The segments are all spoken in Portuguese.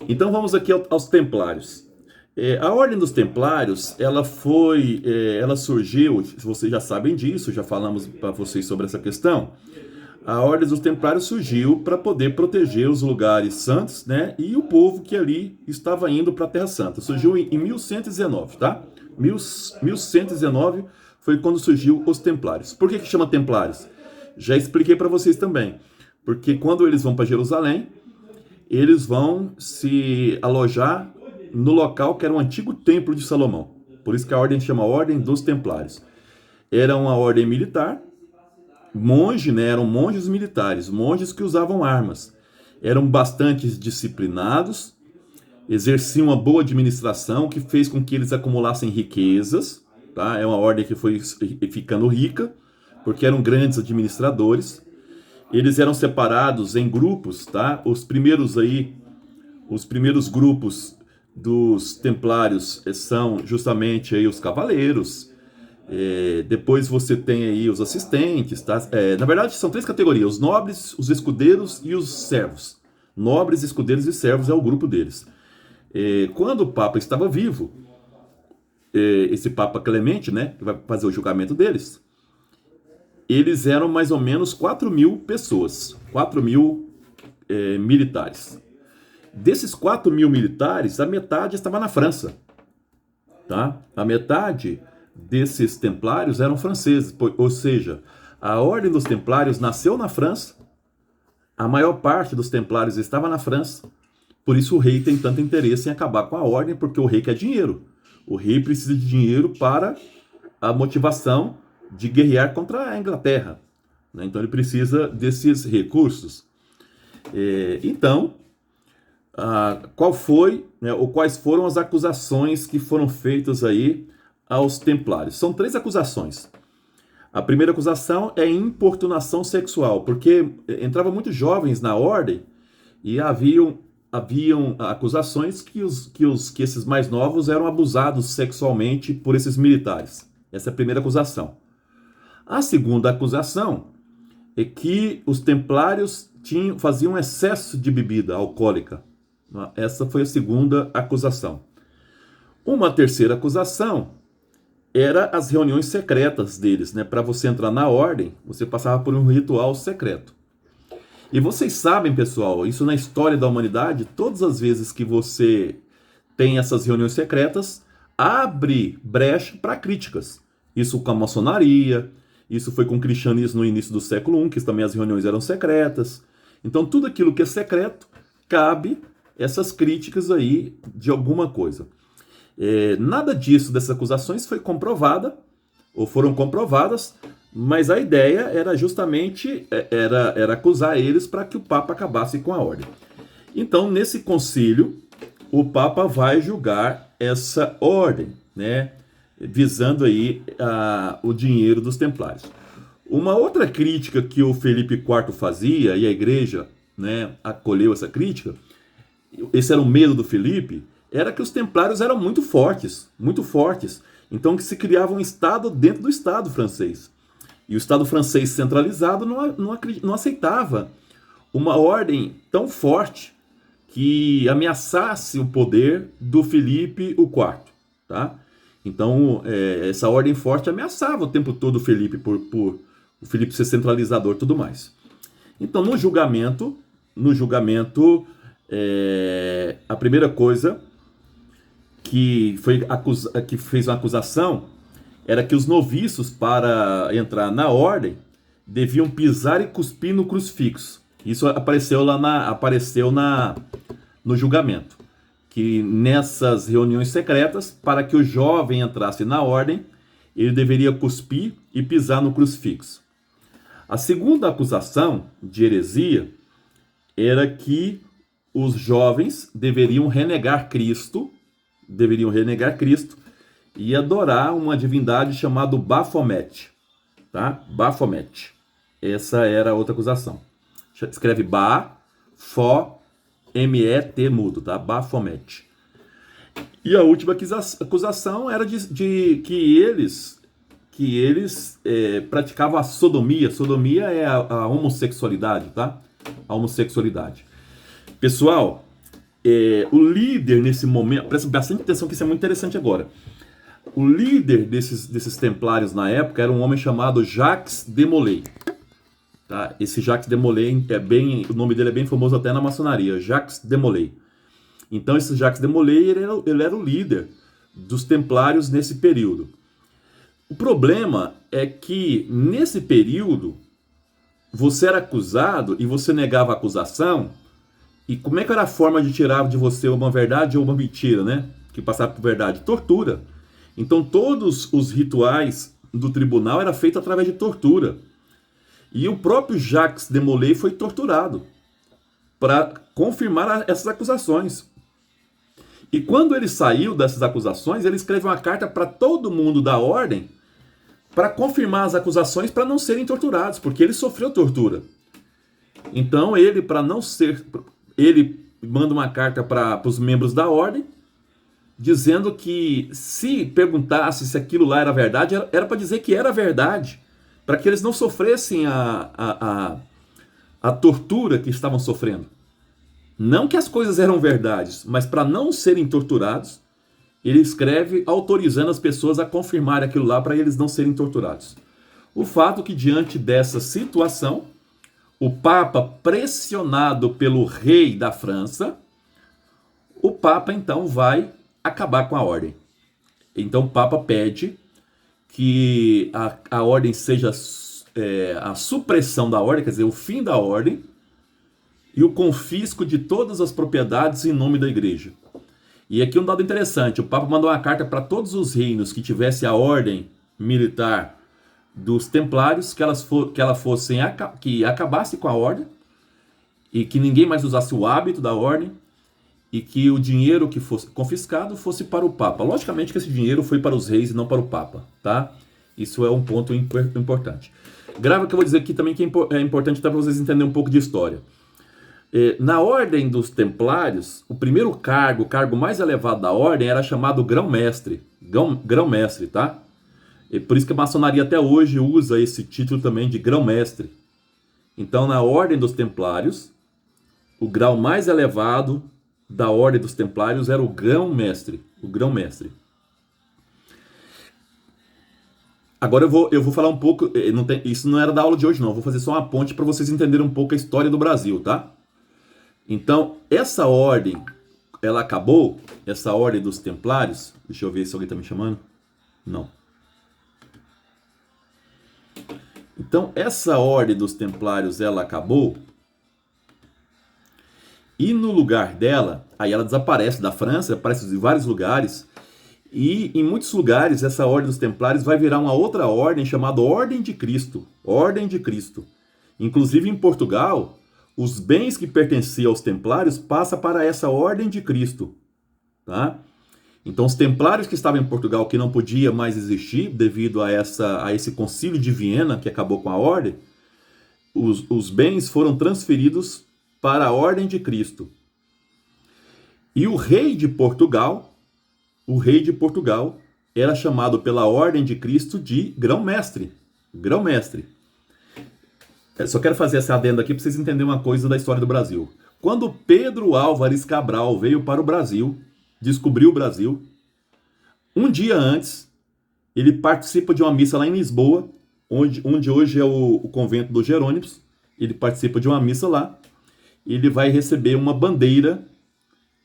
Então vamos aqui aos Templários. A Ordem dos Templários, ela surgiu, vocês já sabem disso, já falamos para vocês sobre essa questão. A Ordem dos Templários surgiu para poder proteger os lugares santos, né, e o povo que ali estava indo para a Terra Santa. Surgiu em 1119, tá? 1119 foi quando surgiu os Templários. Por que chama Templários? Já expliquei para vocês também. Porque quando eles vão para Jerusalém, eles vão se alojar no local que era um antigo templo de Salomão. Por isso que a ordem chama Ordem dos Templários. Era uma ordem militar, monge, né? Eram monges militares, monges que usavam armas. Eram bastante disciplinados, exerciam uma boa administração, que fez com que eles acumulassem riquezas. Tá? É uma ordem que foi ficando rica, porque eram grandes administradores. Eles eram separados em grupos, tá? Os primeiros grupos dos templários são justamente aí os cavaleiros. Depois você tem aí os assistentes, tá? Na verdade são três categorias: os nobres, os escudeiros e os servos. Nobres, escudeiros e servos é o grupo deles. Quando o Papa estava vivo, esse Papa Clemente, né, que vai fazer o julgamento deles, eles eram mais ou menos 4.000 pessoas, 4.000 militares. Desses 4.000 militares, a metade estava na França. Tá? A metade desses templários eram franceses, ou seja, a Ordem dos Templários nasceu na França, a maior parte dos templários estava na França, por isso o rei tem tanto interesse em acabar com a ordem, porque o rei quer dinheiro. O rei precisa de dinheiro para a motivação de guerrear contra a Inglaterra. Né? Então ele precisa desses recursos. Então, qual foi, né, ou quais foram as acusações que foram feitas aí aos templários? São três acusações. A primeira acusação é importunação sexual, porque entravam muitos jovens na ordem e haviam acusações que esses mais novos eram abusados sexualmente por esses militares. Essa é a primeira acusação. A segunda acusação é que os templários faziam excesso de bebida alcoólica. Essa foi a segunda acusação. Uma terceira acusação era as reuniões secretas deles, né? Para você entrar na ordem, você passava por um ritual secreto. E vocês sabem, pessoal, isso na história da humanidade, todas as vezes que você tem essas reuniões secretas, abre brecha para críticas. Isso com a maçonaria, isso foi com o cristianismo no início do século I, que também as reuniões eram secretas. Então, tudo aquilo que é secreto, cabe essas críticas aí de alguma coisa. Nada disso, dessas acusações, foi comprovada, ou foram comprovadas, mas a ideia era justamente era acusar eles para que o Papa acabasse com a ordem. Então, nesse concílio, o Papa vai julgar essa ordem, né? Visando aí o dinheiro dos templários. Uma outra crítica que o Felipe IV fazia, e a igreja, né, acolheu essa crítica, esse era o medo do Felipe, era que os templários eram muito fortes, então que se criava um Estado dentro do Estado francês. E o Estado francês centralizado não aceitava uma ordem tão forte que ameaçasse o poder do Felipe IV, tá? Então, essa ordem forte ameaçava o tempo todo o Felipe, por o Felipe ser centralizador e tudo mais. Então, no julgamento, a primeira coisa que fez uma acusação era que os noviços, para entrar na ordem, deviam pisar e cuspir no crucifixo. Isso apareceu no julgamento. Que nessas reuniões secretas, para que o jovem entrasse na ordem, ele deveria cuspir e pisar no crucifixo. A segunda acusação de heresia era que os jovens deveriam renegar Cristo e adorar uma divindade chamada Baphomet, tá? Baphomet. Essa era a outra acusação. Escreve Baphomet mudo, tá? Baphomet. E a última acusação era de que eles praticavam a sodomia. Sodomia é a homossexualidade, tá? A homossexualidade. Pessoal, o líder nesse momento, presta bastante atenção que isso é muito interessante agora. O líder desses templários na época era um homem chamado Jacques de Molay. Tá? Esse Jacques de Molay, o nome dele é bem famoso até na maçonaria, Jacques de Molay. Então esse Jacques de Molay, ele era o líder dos templários nesse período. O problema é que nesse período você era acusado e você negava a acusação. E como é que era a forma de tirar de você uma verdade ou uma mentira, né? Que passava por verdade? Tortura. Então todos os rituais do tribunal era feito através de tortura. E o próprio Jacques de Molay foi torturado para confirmar essas acusações. E quando ele saiu dessas acusações, ele escreveu uma carta para todo mundo da ordem para confirmar as acusações para não serem torturados, porque ele sofreu tortura. Então ele, para não ser... Ele manda uma carta para os membros da ordem, dizendo que se perguntasse se aquilo lá era verdade, era para dizer que era verdade, para que eles não sofressem a tortura que estavam sofrendo. Não que as coisas eram verdades, mas para não serem torturados, ele escreve autorizando as pessoas a confirmar aquilo lá para eles não serem torturados. O fato é que diante dessa situação, o Papa, pressionado pelo rei da França, o Papa então vai acabar com a ordem. Então o Papa pede que a ordem seja a supressão da ordem, quer dizer, o fim da ordem, e o confisco de todas as propriedades em nome da igreja. E aqui um dado interessante, o Papa mandou uma carta para todos os reinos que tivesse a ordem militar dos templários, que acabasse com a ordem, e que ninguém mais usasse o hábito da ordem, e que o dinheiro que fosse confiscado fosse para o Papa. Logicamente que esse dinheiro foi para os reis e não para o Papa, tá? Isso é um ponto importante. Grava que eu vou dizer aqui também que é importante para vocês entenderem um pouco de história. Na ordem dos templários, o primeiro cargo, o cargo mais elevado da ordem, era chamado grão-mestre. Grão-mestre, tá? E por isso que a maçonaria até hoje usa esse título também de grão-mestre. Então, na ordem dos templários, o grau mais elevado da ordem dos templários era o grão-mestre. O grão-mestre. Agora eu vou falar um pouco, isso não era da aula de hoje não, vou fazer só uma ponte para vocês entenderem um pouco a história do Brasil, tá? Então, essa ordem, ela acabou, essa ordem dos templários, deixa eu ver se alguém está me chamando, não. Então, essa ordem dos templários, ela acabou, e no lugar dela, aí ela desaparece da França, aparece em vários lugares, e em muitos lugares essa ordem dos templários vai virar uma outra ordem chamada Ordem de Cristo. Ordem de Cristo. Inclusive em Portugal, os bens que pertenciam aos templários passam para essa Ordem de Cristo. Tá? Então os templários que estavam em Portugal, que não podia mais existir devido a esse concílio de Viena, que acabou com a ordem, os bens foram transferidos para a Ordem de Cristo. E o rei de Portugal era chamado pela Ordem de Cristo de grão-mestre. Grão-mestre. Eu só quero fazer essa adenda aqui para vocês entenderem uma coisa da história do Brasil. Quando Pedro Álvares Cabral veio para o Brasil, descobriu o Brasil, um dia antes, ele participa de uma missa lá em Lisboa, onde hoje é o convento dos Jerônimos. Ele participa de uma missa lá, e ele vai receber uma bandeira,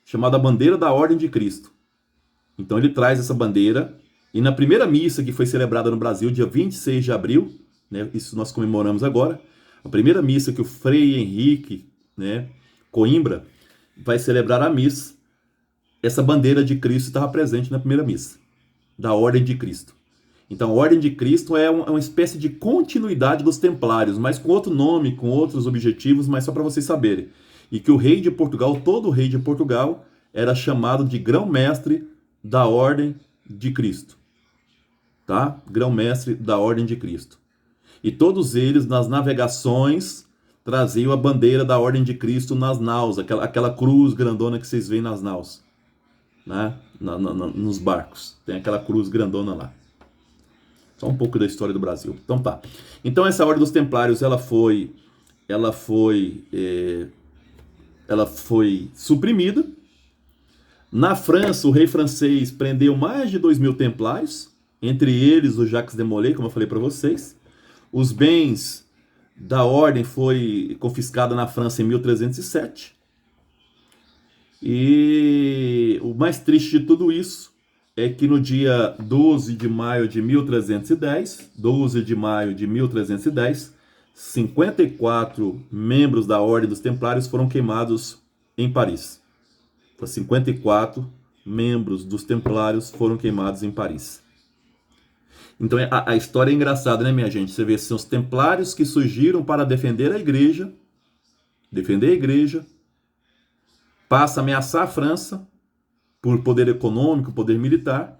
chamada Bandeira da Ordem de Cristo. Então ele traz essa bandeira, e na primeira missa que foi celebrada no Brasil, dia 26 de abril, né, isso nós comemoramos agora, a primeira missa que o Frei Henrique, né, Coimbra vai celebrar a missa, essa bandeira de Cristo estava presente na primeira missa, da Ordem de Cristo. Então a Ordem de Cristo é uma espécie de continuidade dos templários, mas com outro nome, com outros objetivos, mas só para vocês saberem. E que o rei de Portugal, todo rei de Portugal, era chamado de grão-mestre da Ordem de Cristo. Tá? Grão-mestre da Ordem de Cristo. E todos eles, nas navegações, traziam a bandeira da Ordem de Cristo nas naus, aquela cruz grandona que vocês veem nas naus, né? Nos barcos. Tem aquela cruz grandona lá. Só um pouco da história do Brasil. Então tá. Então essa Ordem dos Templários, ela foi suprimida, Na França, o rei francês prendeu mais de 2.000 templários, entre eles o Jacques de Molay, como eu falei para vocês. Os bens da ordem foi confiscado na França em 1307. E o mais triste de tudo isso é que no dia 12 de maio de 1310, 54 membros da Ordem dos Templários foram queimados em Paris. Então, 54 membros dos Templários foram queimados em Paris. Então a história é engraçada, né, minha gente? Você vê, são os Templários que surgiram para defender a igreja, passa a ameaçar a França por poder econômico, poder militar.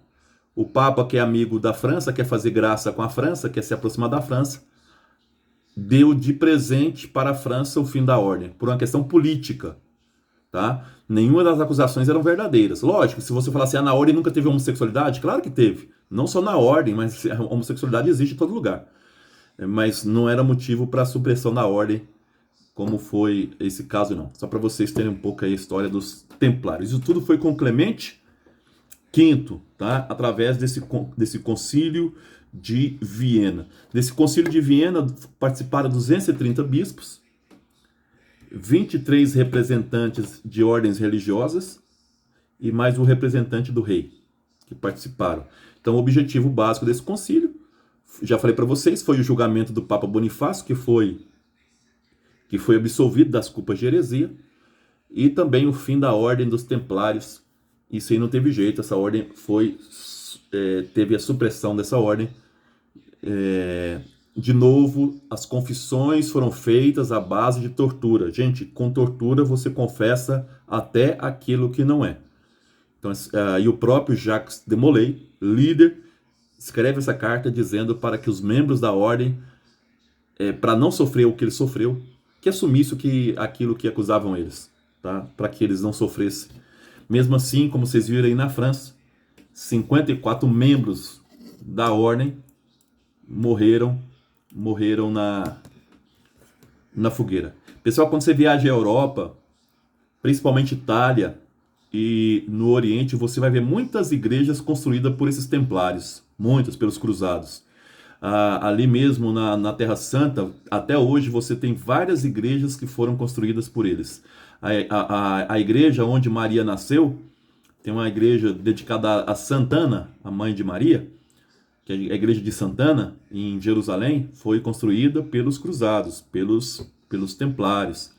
O Papa, que é amigo da França, quer fazer graça com a França, quer se aproximar da França, deu de presente para a França o fim da ordem, por uma questão política. Tá? Nenhuma das acusações eram verdadeiras. Lógico, se você falar assim, na ordem nunca teve homossexualidade, claro que teve. Não só na ordem, mas a homossexualidade existe em todo lugar. Mas não era motivo para a supressão da ordem, como foi esse caso, não. Só para vocês terem um pouco aí a história dos templários. Isso tudo foi com Clemente V, tá? Através desse concílio de Viena. Desse concílio de Viena participaram 230 bispos, 23 representantes de ordens religiosas e mais o representante do rei que participaram. Então, o objetivo básico desse concílio, já falei para vocês, foi o julgamento do Papa Bonifácio, que foi absolvido das culpas de heresia, e também o fim da ordem dos templários. Isso aí não teve jeito, essa ordem teve a supressão dessa ordem. De novo, as confissões foram feitas à base de tortura. Gente, com tortura você confessa até aquilo que não é. Então, e o próprio Jacques de Molay, líder, escreve essa carta dizendo para que os membros da ordem, para não sofrer o que ele sofreu, que assumisse aquilo que acusavam eles, tá? Para que eles não sofressem. Mesmo assim, como vocês viram aí na França, 54 membros da ordem morreram na fogueira. Pessoal, quando você viaja à Europa, principalmente Itália e no Oriente, você vai ver muitas igrejas construídas por esses templários, muitas pelos cruzados. Ali mesmo na Terra Santa, até hoje você tem várias igrejas que foram construídas por eles. A igreja onde Maria nasceu, tem uma igreja dedicada a Santana, a mãe de Maria, que é a igreja de Santana, em Jerusalém, foi construída pelos cruzados, pelos templários.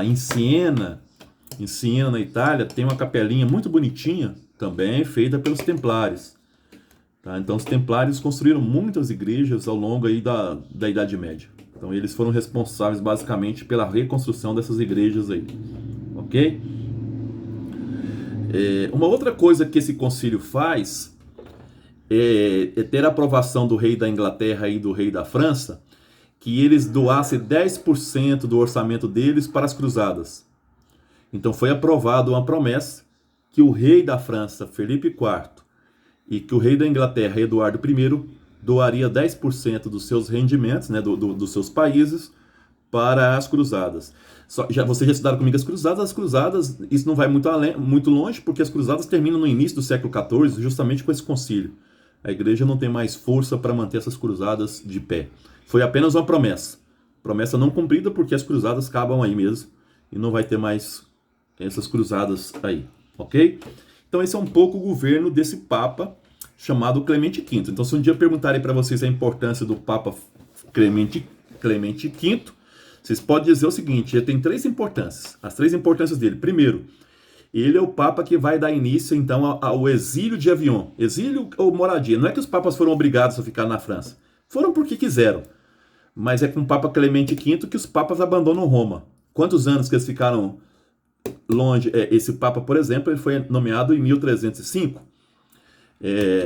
Em Siena, na Itália, tem uma capelinha muito bonitinha, também feita pelos templários. Tá? Então, os templários construíram muitas igrejas ao longo aí da Idade Média. Então, eles foram responsáveis, basicamente, pela reconstrução dessas igrejas aí. Ok? Uma outra coisa que esse concílio faz é ter a aprovação do rei da Inglaterra e do rei da França, que eles doassem 10% do orçamento deles para as cruzadas. Então foi aprovada uma promessa que o rei da França, Felipe IV, e que o rei da Inglaterra, Eduardo I, doaria 10% dos seus rendimentos, né, dos seus países, para as cruzadas. Vocês já estudaram comigo as cruzadas, isso não vai muito longe, porque as cruzadas terminam no início do século XIV, justamente com esse concílio. A igreja não tem mais força para manter essas cruzadas de pé. Foi apenas uma promessa. Promessa não cumprida, porque as cruzadas acabam aí mesmo. E não vai ter mais essas cruzadas aí. Ok? Então esse é um pouco o governo desse Papa chamado Clemente V. Então se um dia perguntarem para vocês a importância do Papa Clemente V, vocês podem dizer o seguinte: ele tem 3 importâncias. As 3 importâncias dele. Primeiro, ele é o Papa que vai dar início, então, ao exílio de Avignon. Exílio ou moradia. Não é que os papas foram obrigados a ficar na França. Foram porque quiseram. Mas é com o Papa Clemente V que os papas abandonam Roma. Quantos anos que eles ficaram longe? Esse Papa, por exemplo, ele foi nomeado em 1305.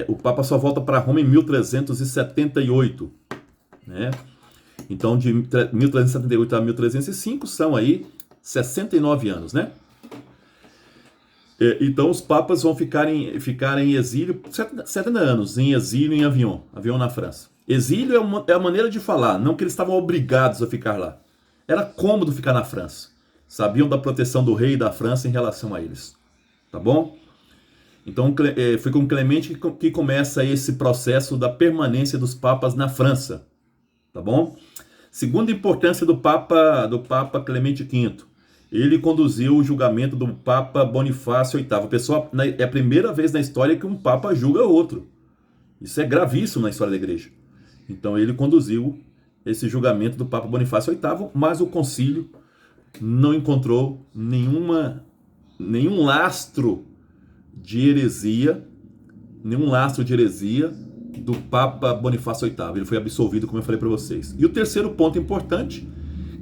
O Papa só volta para Roma em 1378. Né? Então, de 1378 a 1305 são aí 69 anos, né? Então os papas vão ficar em exílio 70 anos, em exílio em Avignon na França. Exílio é a maneira de falar, não que eles estavam obrigados a ficar lá. Era cômodo ficar na França. Sabiam da proteção do rei da França em relação a eles. tá bom? Então foi com Clemente que começa esse processo da permanência dos papas na França, tá bom? Segunda importância do Papa Clemente V. Ele conduziu o julgamento do Papa Bonifácio VIII. Pessoal, é a primeira vez na história que um Papa julga outro. Isso é gravíssimo na história da Igreja. Então ele conduziu esse julgamento do Papa Bonifácio VIII, mas o concílio não encontrou nenhum lastro de heresia, do Papa Bonifácio VIII. Ele foi absolvido, como eu falei para vocês. E o terceiro ponto importante,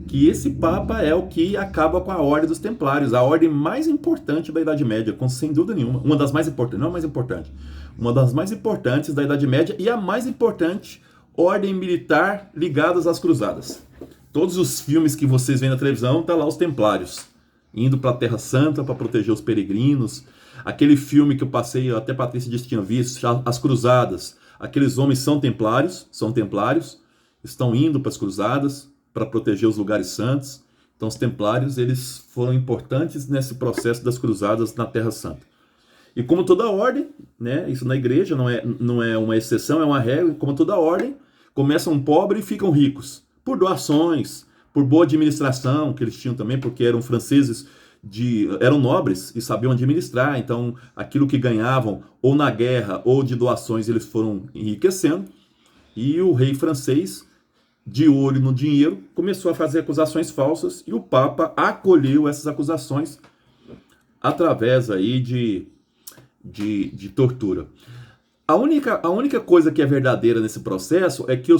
que esse Papa é o que acaba com a Ordem dos Templários, a ordem mais importante da Idade Média, sem dúvida nenhuma. Uma das mais importantes, não a mais importante, uma das mais importantes da Idade Média e a mais importante ordem militar ligadas às cruzadas. Todos os filmes que vocês veem na televisão, tá lá os Templários, indo para a Terra Santa para proteger os peregrinos. Aquele filme que eu passei, até a Patrícia disse que tinha visto, As Cruzadas. Aqueles homens são templários, estão indo para as cruzadas para proteger os lugares santos. Então os templários, eles foram importantes nesse processo das cruzadas na Terra Santa. E como toda ordem, né, isso na igreja não é uma exceção, é uma regra, como toda ordem, começam pobres e ficam ricos, por doações, por boa administração, que eles tinham também, porque eram franceses, eram nobres e sabiam administrar, então aquilo que ganhavam, ou na guerra, ou de doações, eles foram enriquecendo, e o rei francês, de olho no dinheiro, começou a fazer acusações falsas, e o Papa acolheu essas acusações através aí de tortura. A única coisa que é verdadeira nesse processo é que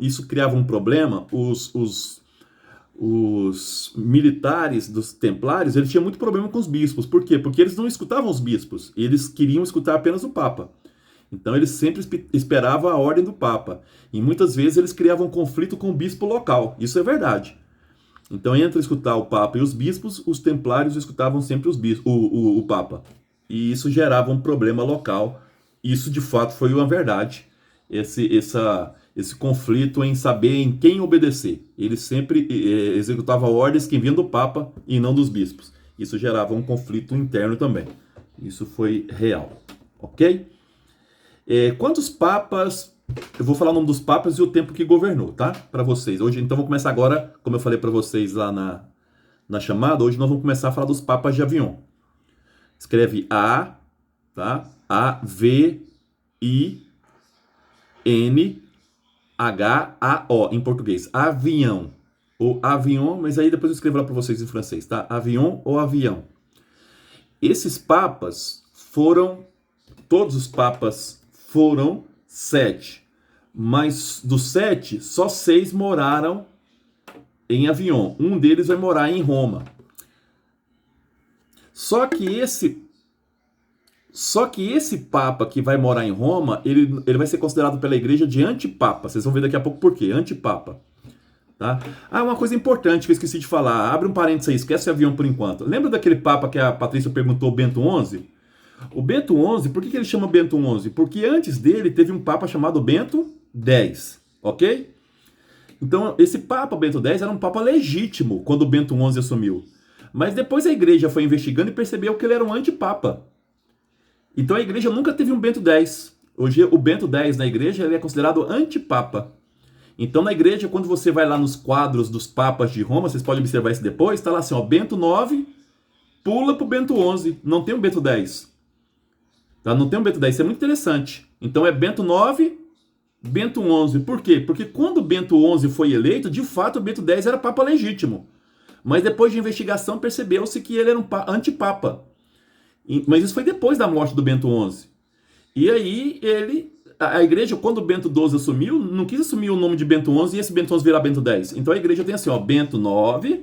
isso criava um problema. Os militares dos templários, eles tinham muito problema com os bispos. Por quê? Porque eles não escutavam os bispos, eles queriam escutar apenas o Papa. Então eles sempre esperavam a ordem do Papa. E muitas vezes eles criavam conflito com o bispo local. Isso é verdade. Então, entre escutar o Papa e os bispos, os templários escutavam sempre o Papa. E isso gerava um problema local. Isso, de fato, foi uma verdade. Esse conflito em saber em quem obedecer. Ele sempre executava ordens que vinham do Papa e não dos bispos. Isso gerava um conflito interno também. Isso foi real. Ok? Quantos papas... Eu vou falar o nome dos papas e o tempo que governou, tá? Para vocês. Hoje, então, vou começar agora, como eu falei para vocês lá na chamada, hoje nós vamos começar a falar dos papas de Avião. Escreve A, tá? A-V-I-N-H-A-O, em português. Avião. Ou avião, mas aí depois eu escrevo lá para vocês em francês, tá? Avião ou avião. Esses papas todos os papas foram 7. Mas dos 7, só 6 moraram em Avião. Um deles vai morar em Roma. Só que esse Papa que vai morar em Roma, ele vai ser considerado pela igreja de antipapa. Vocês vão ver daqui a pouco por quê. Antipapa. Tá? Uma coisa importante que eu esqueci de falar. Abre um parênteses aí, esquece o Avião por enquanto. Lembra daquele Papa que a Patrícia perguntou, Bento XI? O Bento XI, por que ele chama Bento XI? Porque antes dele teve um Papa chamado Bento X, ok? Então, esse Papa Bento X era um Papa legítimo quando o Bento XI assumiu. Mas depois a igreja foi investigando e percebeu que ele era um antipapa. Então a igreja nunca teve um Bento X. Hoje o Bento X na igreja ele é considerado antipapa. Então na igreja, quando você vai lá nos quadros dos papas de Roma, vocês podem observar isso depois, está lá assim, ó, Bento IX, pula para o Bento XI, não tem um Bento X. Tá? Não tem um Bento X, isso é muito interessante. Então é Bento IX, Bento XI. Por quê? Porque quando Bento XI foi eleito, de fato o Bento X era papa legítimo. Mas depois de investigação percebeu-se que ele era um antipapa. Mas isso foi depois da morte do Bento XI. E aí a igreja, quando o Bento XII assumiu, não quis assumir o nome de Bento XI e esse Bento XI virar Bento X. Então a igreja tem assim, ó, Bento IX,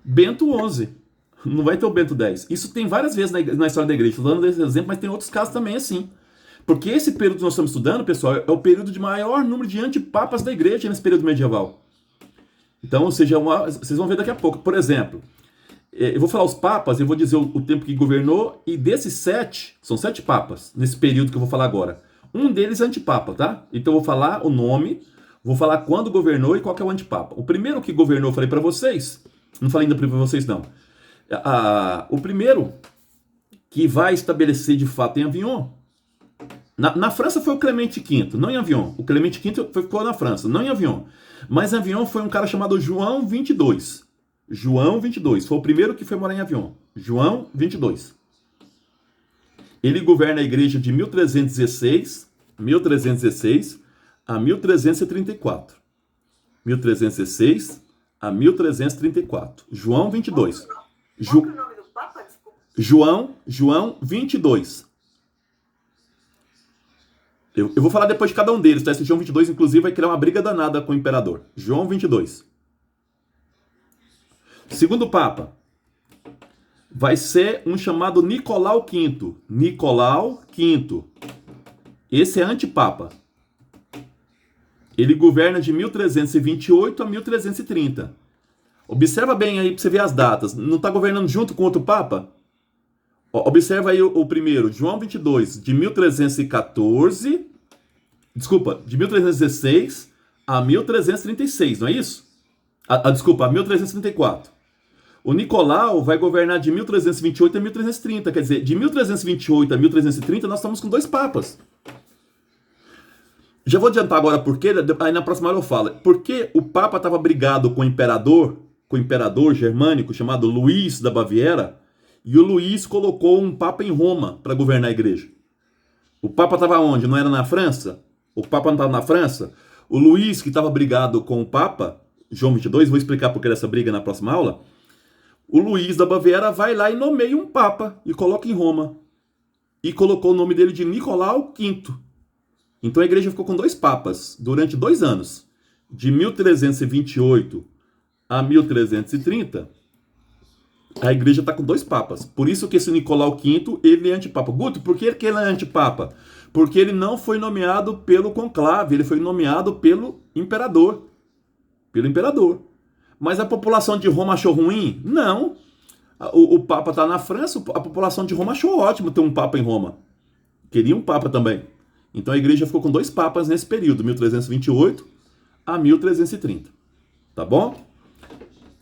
Bento XI. Não vai ter o Bento X. Isso tem várias vezes na história da igreja. Estou dando esse exemplo, mas tem outros casos também assim. Porque esse período que nós estamos estudando, pessoal, é o período de maior número de antipapas da igreja nesse período medieval. Então, ou seja, vocês vão ver daqui a pouco. Por exemplo, eu vou falar os papas, eu vou dizer o tempo que governou, e desses 7, são 7 papas, nesse período que eu vou falar agora. Um deles é antipapa, tá? Então eu vou falar o nome, vou falar quando governou e qual que é o antipapa. O primeiro que governou, eu falei para vocês, não falei ainda para vocês não. O primeiro que vai estabelecer de fato em Avignon, na França foi o Clemente V, não em Avignon. O Clemente V ficou na França, não em Avignon. Mas em Avignon foi um cara chamado João 22. João 22, foi o primeiro que foi morar em Avignon. João 22. Ele governa a igreja de 1316 a 1334. 1316 a 1334. João 22. Qual que é o nome do Papa? Desculpa. João 22. Eu vou falar depois de cada um deles, tá? Esse João 22, inclusive, vai criar uma briga danada com o imperador. João 22. Segundo Papa, vai ser um chamado Nicolau V. Nicolau V. Esse é antipapa. Ele governa de 1328 a 1330. Observa bem aí para você ver as datas. Não está governando junto com outro Papa? Observa aí o primeiro, João 22, de 1314, desculpa, de 1316 a 1336, não é isso? Desculpa, a 1334. O Nicolau vai governar de 1328 a 1330, quer dizer, de 1328 a 1330 nós estamos com 2 papas. Já vou adiantar agora por quê, aí na próxima hora eu falo. Porque o Papa estava brigado com o imperador germânico chamado Luís da Baviera, e o Luís colocou um Papa em Roma para governar a igreja. O Papa estava onde? Não era na França? O Papa não estava na França? O Luís, que estava brigado com o Papa, João 22, vou explicar por que dessa briga na próxima aula. O Luís da Baviera vai lá e nomeia um Papa e coloca em Roma. E colocou o nome dele de Nicolau V. Então a igreja ficou com 2 papas durante 2 anos. De 1328 a 1330, a igreja está com 2 papas. Por isso que esse Nicolau V, ele é antipapa. Guto, por que ele é antipapa? Porque ele não foi nomeado pelo conclave, ele foi nomeado pelo imperador. Pelo imperador. Mas a população de Roma achou ruim? Não. O Papa está na França, a população de Roma achou ótimo ter um Papa em Roma. Queria um Papa também. Então a igreja ficou com 2 papas nesse período, 1328 a 1330. Tá bom?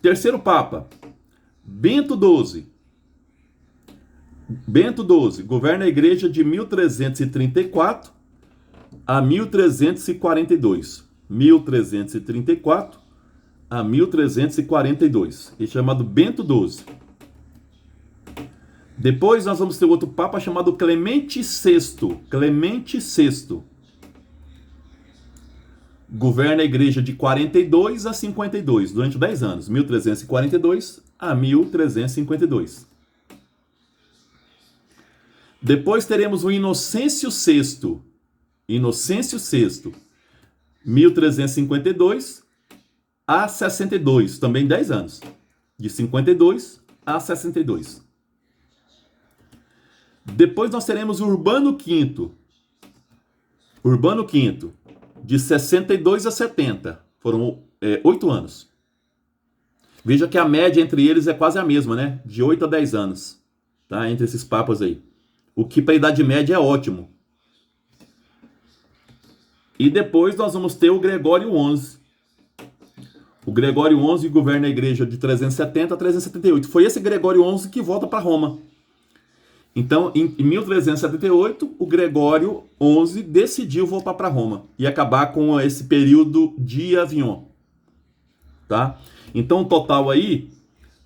Terceiro Papa, Bento XII. Bento XII governa a igreja de 1334 a 1342. 1334 a 1342. Ele é chamado Bento XII. Depois nós vamos ter outro Papa chamado Clemente VI. Clemente VI. Governa a igreja de 42 a 52, durante 10 anos. 1342 a 1352. Depois teremos o Inocêncio VI. Inocêncio VI. 1352 a 62. Também 10 anos. De 52 a 62. Depois nós teremos Urbano V. Urbano V, de 62 a 70. Foram 8 anos. Veja que a média entre eles é quase a mesma, né? De 8 a 10 anos. Tá? Entre esses papas aí. O que para a Idade Média é ótimo. E depois nós vamos ter o Gregório XI. O Gregório XI governa a igreja de 370 a 378. Foi esse Gregório XI que volta para Roma. Então, em 1378, o Gregório XI decidiu voltar para Roma e acabar com esse período de Avignon. Tá? Então, o total aí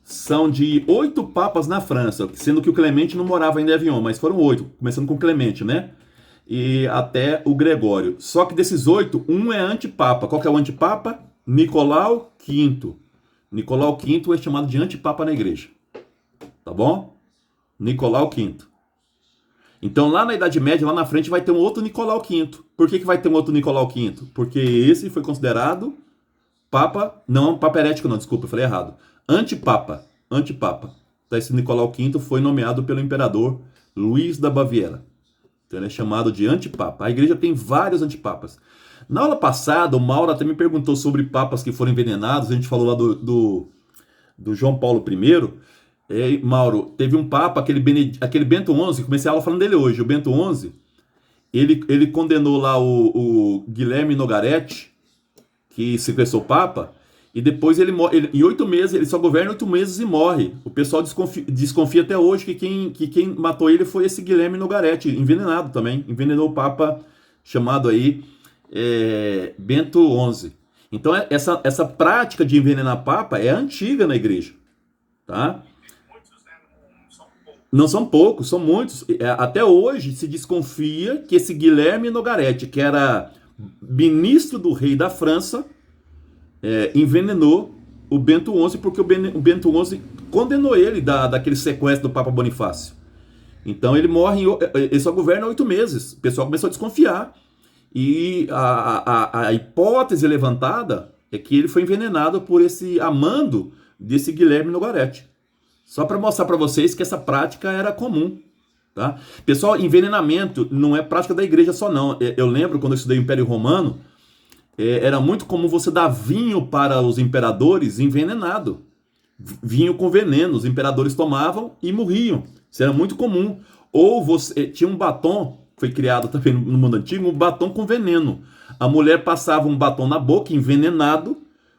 são de 8 papas na França, sendo que o Clemente não morava ainda em Avignon, mas foram 8, começando com o Clemente, né? E até o Gregório. Só que desses 8, um é antipapa. Qual que é o antipapa? Nicolau V. Nicolau V é chamado de antipapa na igreja. Tá bom? Nicolau V. Então lá na Idade Média, lá na frente, vai ter um outro Nicolau V. Por que vai ter um outro Nicolau V? Porque esse foi considerado Papa, não, Papa herético não, desculpa, eu falei errado. Antipapa. Antipapa. Então esse Nicolau V foi nomeado pelo imperador Luís da Baviera. Então ele é chamado de antipapa. A igreja tem vários antipapas. Na aula passada, o Mauro até me perguntou sobre papas que foram envenenados. A gente falou lá do João Paulo I. Mauro, teve um papa, aquele Bento XI, comecei a aula falando dele hoje. O Bento XI, ele condenou lá o Guilherme Nogaretti, que sequestrou o papa, E depois em 8 meses, ele só governa 8 meses e morre. O pessoal desconfia até hoje que quem matou ele foi esse Guilherme Nogaretti, envenenado também. Envenenou o Papa chamado aí Bento XI. Então essa prática de envenenar Papa é antiga na igreja. Tá? Não são poucos, são muitos. Até hoje se desconfia que esse Guilherme Nogaretti, que era ministro do rei da França, envenenou o Bento XI, porque o Bento XI condenou ele daquele sequestro do Papa Bonifácio. Então ele morre, ele só governa 8 meses. O pessoal começou a desconfiar. E a hipótese levantada é que ele foi envenenado por esse amando desse Guilherme Nogaretti. Só para mostrar para vocês que essa prática era comum. Tá? Pessoal, envenenamento não é prática da igreja só não. Eu lembro quando eu estudei o Império Romano, era muito comum você dar vinho para os imperadores envenenado. Vinho com veneno, os imperadores tomavam e morriam. Isso era muito comum. Ou você tinha um batom, foi criado também no mundo antigo, um batom com veneno. A mulher passava um batom na boca, envenenado,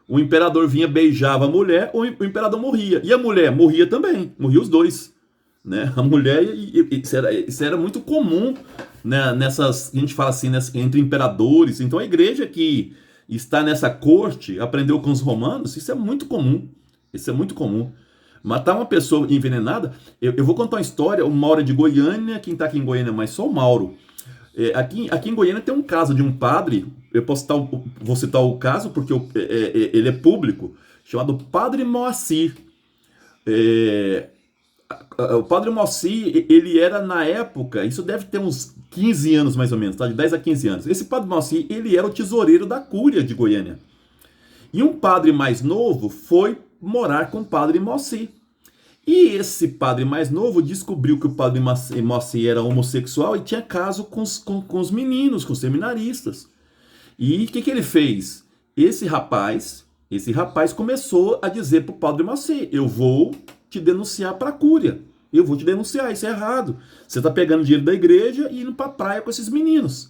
o imperador vinha, beijava a mulher, o imperador morria. E a mulher morria também, morria os dois. Né? A mulher, isso era muito comum, né? Nessas, a gente fala assim, entre imperadores. Então a igreja que está nessa corte, aprendeu com os romanos, isso é muito comum. Isso é muito comum. Matar uma pessoa envenenada, eu vou contar uma história, o Mauro é de Goiânia, quem está aqui em Goiânia, mas só o Mauro. Aqui em Goiânia tem um caso de um padre, vou citar o caso porque ele é público, chamado Padre Moacir. O Padre Moacir, ele era na época, isso deve ter uns 15 anos mais ou menos, tá? De 10 a 15 anos. Esse Padre Moacir, ele era o tesoureiro da Cúria de Goiânia. E um padre mais novo foi morar com o Padre Moacir. E esse padre mais novo descobriu que o Padre Moacir era homossexual e tinha caso com os meninos, com os seminaristas. E o que ele fez? Esse rapaz começou a dizer para o Padre Moacir: eu vou te denunciar para a Cúria. Eu vou te denunciar, isso é errado. Você está pegando dinheiro da igreja e indo para a praia com esses meninos.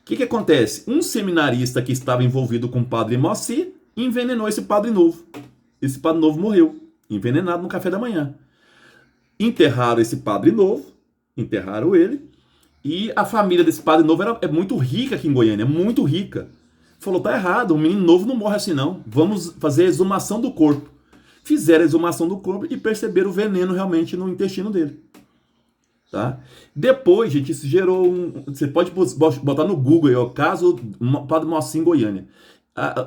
O que acontece? Um seminarista que estava envolvido com o Padre Moacir envenenou esse padre novo. Esse padre novo morreu, envenenado no café da manhã. Enterraram esse padre novo, enterraram ele, e a família desse padre novo é muito rica aqui em Goiânia, é muito rica. Falou: tá errado, um menino novo não morre assim não, vamos fazer a exumação do corpo. Fizeram a exumação do corpo e perceberam o veneno realmente no intestino dele. Tá? Depois, gente, isso gerou você pode botar no Google aí, o caso do Padre Moacir em Goiânia.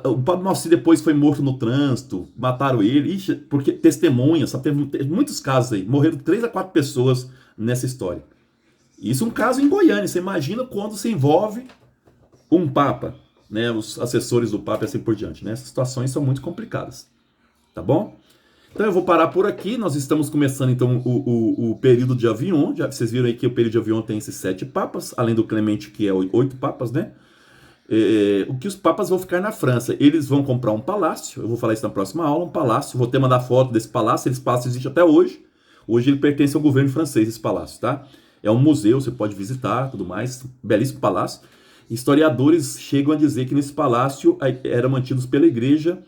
O Padre Moacir depois foi morto no trânsito, mataram ele, porque testemunhas, sabe, teve muitos casos aí, morreram 3 a 4 pessoas nessa história. Isso é um caso em Goiânia, você imagina quando se envolve um Papa, né, os assessores do Papa e assim por diante, né? Essas situações são muito complicadas, tá bom? Então eu vou parar por aqui, nós estamos começando então o período de Avignon, já vocês viram aí que o período de Avignon tem esses 7 papas, além do Clemente que é 8 papas, né? O que os papas vão ficar na França? Eles vão comprar um palácio, eu vou falar isso na próxima aula, um palácio, vou até mandar foto desse palácio, esse palácio existe até hoje. Hoje ele pertence ao governo francês, esse palácio, tá? É um museu, você pode visitar, tudo mais, belíssimo palácio. Historiadores chegam a dizer que nesse palácio eram mantidos pela igreja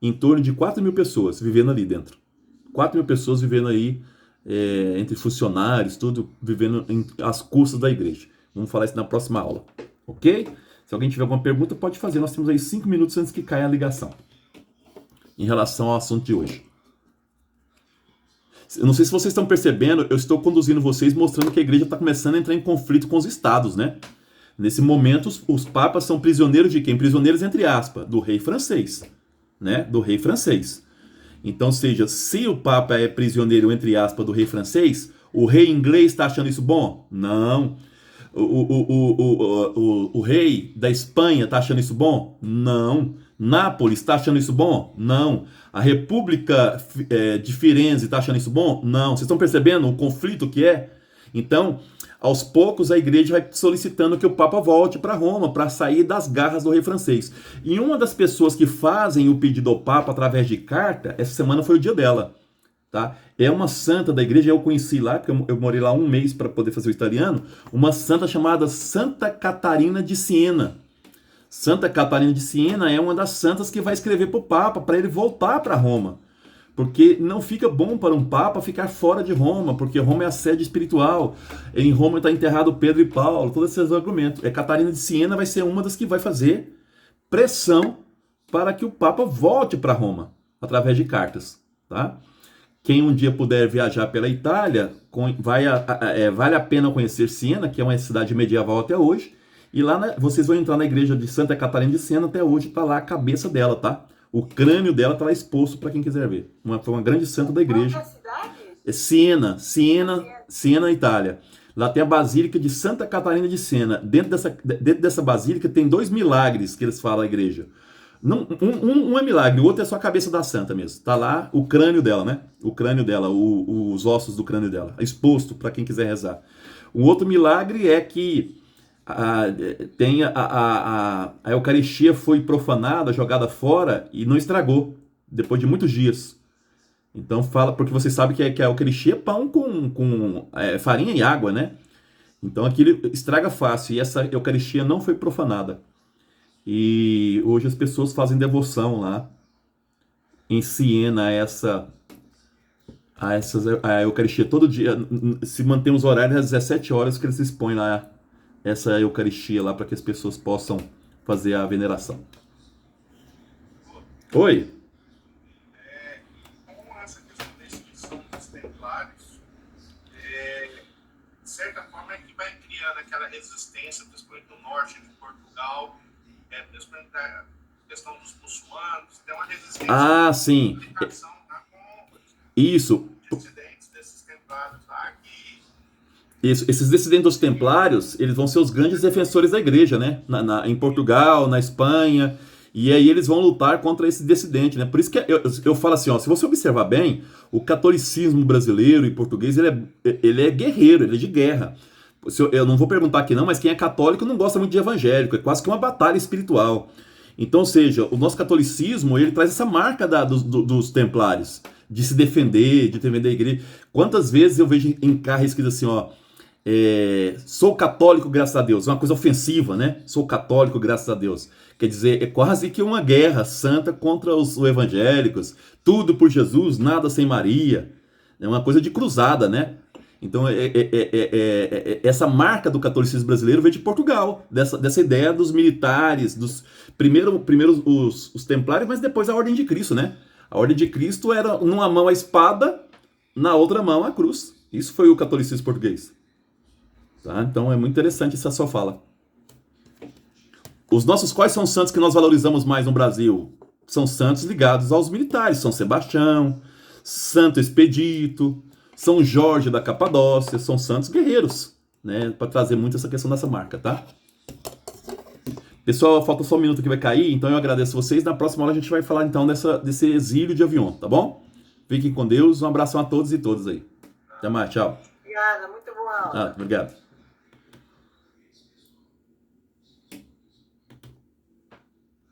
em torno de 4.000 pessoas vivendo ali dentro. 4.000 pessoas vivendo aí, entre funcionários, tudo, vivendo às custas da igreja. Vamos falar isso na próxima aula, ok? Se alguém tiver alguma pergunta, pode fazer. Nós temos aí 5 minutos antes que caia a ligação. Em relação ao assunto de hoje. Eu não sei se vocês estão percebendo, eu estou conduzindo vocês mostrando que a igreja está começando a entrar em conflito com os estados, né? Nesse momento, os papas são prisioneiros de quem? Prisioneiros, entre aspas, do rei francês. Né? Do rei francês. Então, seja, se o papa é prisioneiro, entre aspas, do rei francês, o rei inglês está achando isso bom? Não. O rei da Espanha está achando isso bom? Não. Nápoles está achando isso bom? Não. A República de Firenze está achando isso bom? Não. Vocês estão percebendo o conflito que é? Então, aos poucos a igreja vai solicitando que o Papa volte para Roma, para sair das garras do rei francês. E uma das pessoas que fazem o pedido ao Papa através de carta, essa semana foi o dia dela. Tá? É uma santa da igreja, eu conheci lá, porque eu morei lá um mês para poder fazer o italiano, uma santa chamada Santa Catarina de Siena. Santa Catarina de Siena é uma das santas que vai escrever para o Papa, para ele voltar para Roma. Porque não fica bom para um Papa ficar fora de Roma, porque Roma é a sede espiritual. Em Roma está enterrado Pedro e Paulo, todos esses argumentos. Catarina de Siena vai ser uma das que vai fazer pressão para que o Papa volte para Roma, através de cartas. Tá? Quem um dia puder viajar pela Itália, vale a pena conhecer Siena, que é uma cidade medieval até hoje. E lá vocês vão entrar na igreja de Santa Catarina de Siena, até hoje está lá a cabeça dela, tá? O crânio dela está lá exposto para quem quiser ver. Foi uma grande santa da igreja. Qual cidade? É Siena, Itália. Lá tem a Basílica de Santa Catarina de Siena. Dentro dessa basílica tem 2 milagres que eles falam à igreja. Um é milagre, o outro é só a cabeça da santa mesmo. Tá lá o crânio dela, né? O crânio dela, os ossos do crânio dela, exposto para quem quiser rezar. O outro milagre é que a Eucaristia foi profanada, jogada fora e não estragou, depois de muitos dias. Então fala, porque você sabe que a Eucaristia é pão com farinha e água, né? Então aquilo estraga fácil, e essa Eucaristia não foi profanada. E hoje as pessoas fazem devoção lá em Siena a Eucaristia todo dia. Se mantém os horários às 17 horas que eles expõem lá essa Eucaristia lá para que as pessoas possam fazer a veneração. Oi? Com essa questão da instituição dos templários, de certa forma é que vai criando aquela resistência, principalmente no norte de Portugal, principalmente da questão dos muçulmanos, tem uma resistência. Ah, sim. Isso. Dissidentes desses templários lá que... Isso. Esses dissidentes dos templários, eles vão ser os grandes defensores da igreja, né? Em Portugal, na Espanha, e aí eles vão lutar contra esse dissidente, né? Por isso que eu falo assim, ó, se você observar bem, o catolicismo brasileiro e português, ele é guerreiro, ele é de guerra. Eu não vou perguntar aqui não, mas quem é católico não gosta muito de evangélico, é quase que uma batalha espiritual. Então, ou seja, o nosso catolicismo, ele traz essa marca dos templários, de se defender, de defender a igreja. Quantas vezes eu vejo em carro escrito assim, ó, sou católico, graças a Deus. É uma coisa ofensiva, né? Sou católico, graças a Deus. Quer dizer, é quase que uma guerra santa contra os evangélicos. Tudo por Jesus, nada sem Maria. É uma coisa de cruzada, né? Então, essa marca do catolicismo brasileiro veio de Portugal, dessa ideia dos militares, primeiro os templários, mas depois a Ordem de Cristo, né? A Ordem de Cristo era numa mão a espada, na outra mão a cruz. Isso foi o catolicismo português. Tá? Então, é muito interessante essa sua fala. Quais são os santos que nós valorizamos mais no Brasil? São santos ligados aos militares. São Sebastião, Santo Expedito, São Jorge da Capadócia, são santos guerreiros, né? Para trazer muito essa questão dessa marca, tá? Pessoal, falta só um minuto que vai cair, então eu agradeço vocês. Na próxima aula a gente vai falar então desse exílio de avião, tá bom? Fiquem com Deus, um abração a todos e todas aí. Até mais, tchau. Obrigada, muito boa aula. Obrigado.